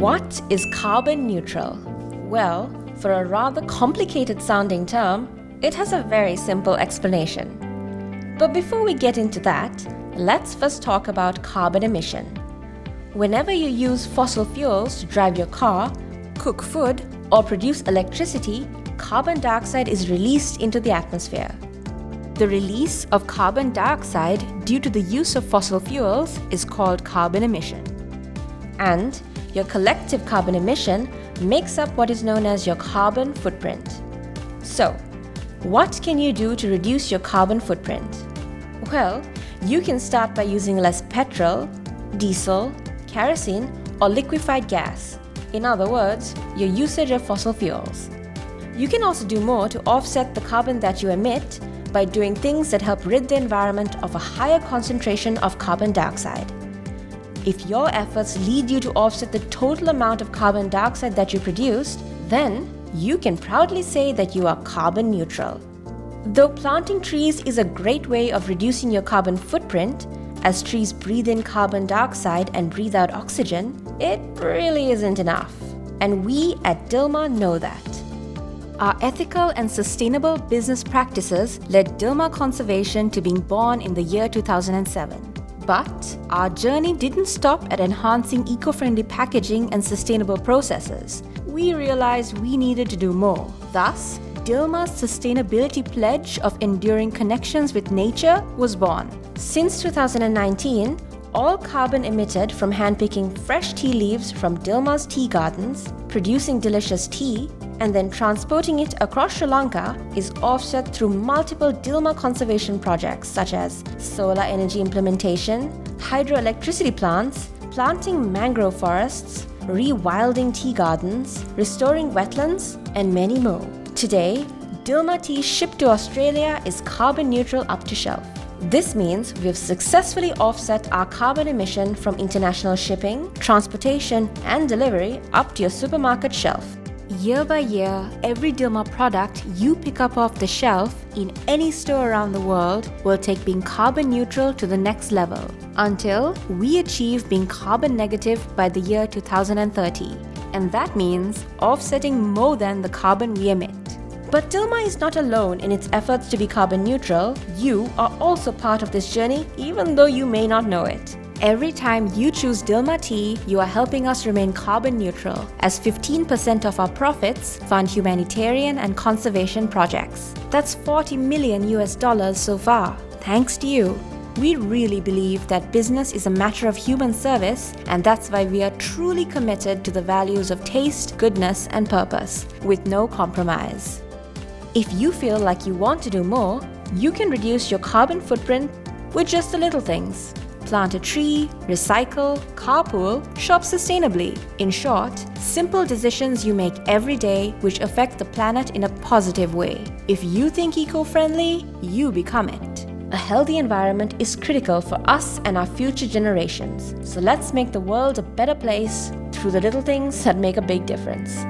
What is carbon neutral? Well, for a rather complicated sounding term, it has a very simple explanation. But before we get into that, let's first talk about carbon emission. Whenever you use fossil fuels to drive your car, cook food, or produce electricity, carbon dioxide is released into the atmosphere. The release of carbon dioxide due to the use of fossil fuels is called carbon emission. And your collective carbon emission makes up what is known as your carbon footprint. So, what can you do to reduce your carbon footprint? Well, you can start by using less petrol, diesel, kerosene, or liquefied gas. In other words, your usage of fossil fuels. You can also do more to offset the carbon that you emit by doing things that help rid the environment of a higher concentration of carbon dioxide. If your efforts lead you to offset the total amount of carbon dioxide that you produced, then you can proudly say that you are carbon neutral. Though planting trees is a great way of reducing your carbon footprint, as trees breathe in carbon dioxide and breathe out oxygen, it really isn't enough. And we at Dilmah know that. Our ethical and sustainable business practices led Dilmah Conservation to being born in the year 2007. But our journey didn't stop at enhancing eco-friendly packaging and sustainable processes. We realized we needed to do more. Thus, Dilmah's sustainability pledge of enduring connections with nature was born. Since 2019, all carbon emitted from handpicking fresh tea leaves from Dilmah's tea gardens, producing delicious tea, and then transporting it across Sri Lanka is offset through multiple Dilmah conservation projects such as solar energy implementation, hydroelectricity plants, planting mangrove forests, rewilding tea gardens, restoring wetlands, and many more. Today, Dilmah tea shipped to Australia is carbon neutral up to shelf. This means we've successfully offset our carbon emission from international shipping, transportation, and delivery up to your supermarket shelf. Year by year, every Dilmah product you pick up off the shelf in any store around the world will take being carbon neutral to the next level until we achieve being carbon negative by the year 2030. And that means offsetting more than the carbon we emit. But Dilmah is not alone in its efforts to be carbon neutral. You are also part of this journey, even though you may not know it. Every time you choose Dilmah tea, you are helping us remain carbon neutral, as 15% of our profits fund humanitarian and conservation projects. That's $40 million so far, thanks to you. We really believe that business is a matter of human service, and that's why we are truly committed to the values of taste, goodness, and purpose, with no compromise. If you feel like you want to do more, you can reduce your carbon footprint with just the little things. Plant a tree, recycle, carpool, shop sustainably. In short, simple decisions you make every day which affect the planet in a positive way. If you think eco-friendly, you become it. A healthy environment is critical for us and our future generations. So let's make the world a better place through the little things that make a big difference.